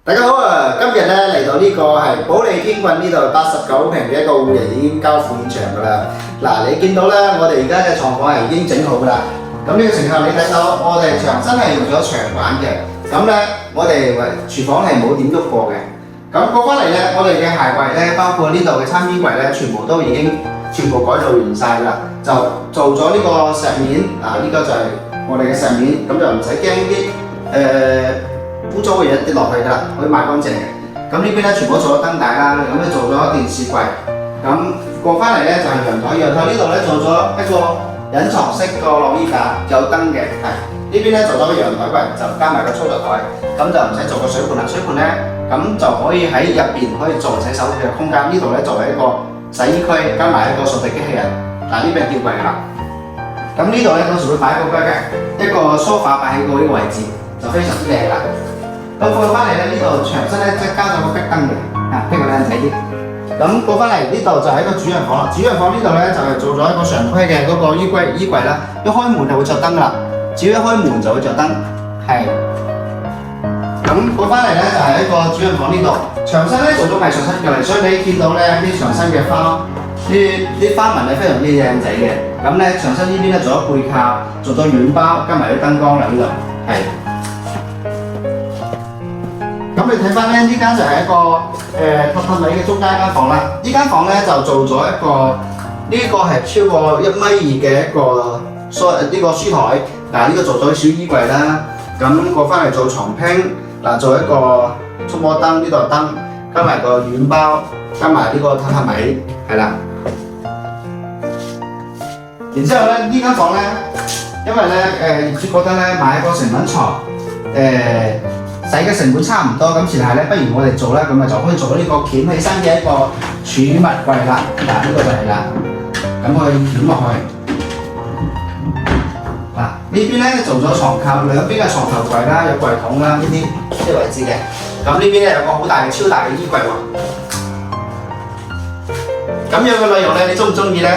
大家好啊！今日咧嚟到呢個係保利天郡呢度89平嘅一個戶型已經交付現場噶啦。嗱，你見到咧，我哋而家嘅床房係已經整好噶啦。咁呢個情況你睇到，我哋牆身係用咗長板嘅。咁咧，我哋廚房係冇點喐過嘅。咁過翻嚟咧，我哋嘅鞋櫃咧，包括呢度嘅餐邊櫃咧，全部都已經全部改造完晒啦。就做咗呢個石面，呢個就係我哋嘅石面，咁就唔使驚啲污糟嘅嘢跌落去㗎啦，可以抹乾淨嘅。咁呢邊咧全部做咗燈帶啦，咁咧做咗電視櫃。咁過翻嚟咧就係陽台，陽台呢度咧做咗一個隱藏式個晾衣架，有燈嘅。係呢邊咧做咗個陽台櫃，就加埋個操作台，咁就唔使做個水盤啦。水盤咧咁就可以喺入邊可以做洗手嘅空間。呢度咧作為一個洗衣區，加埋一個掃地機器人。嗱，呢邊吊櫃㗎啦。咁呢度咧到時會擺一個一個梳化擺喺呢個位置，就非常之靚啦。咁過翻嚟咧，呢度牆身咧即係加咗個壁燈嘅，比較靚仔啲。咁過翻嚟呢度就係一個主人房啦。主人房呢度咧就係做咗一個常規嘅嗰個衣櫃啦。一開門就會着燈噶啦，只要一開門就會着燈。係。咁過翻嚟咧就係一個主人房呢度，牆身咧做咗藝術漆嘅，所以你見到咧啲牆身嘅花，啲花紋係非常之靚仔嘅。咁咧牆身呢邊咧做咗背靠，做咗軟包，加埋啲燈光啦呢度。係。咁你睇翻咧，呢間就係一個榻榻米嘅中間間房啦。呢間房咧就做咗一個，呢個係超過1.2米嘅一個呢個書台。嗱，呢個做咗小衣櫃啦。咁過翻嚟做床拼，嗱做一個觸摸燈，呢度燈，加埋個軟包，加埋呢個榻榻米，係啦。然之後咧，呢間房咧，因為咧業主覺得咧買一個成品床，使嘅成本差唔多，咁前係咧，不如我哋做啦，咁啊就可以做到呢個鉗起身嘅一個儲物櫃啦。嗱，呢個就係啦，咁可以鉗落去。嗱，呢邊咧做咗床靠，兩邊嘅床頭櫃啦，有櫃桶啦，呢啲位置嘅。咁呢邊咧有個好大嘅超大嘅衣櫃喎。咁樣嘅內容咧，你中唔中意咧？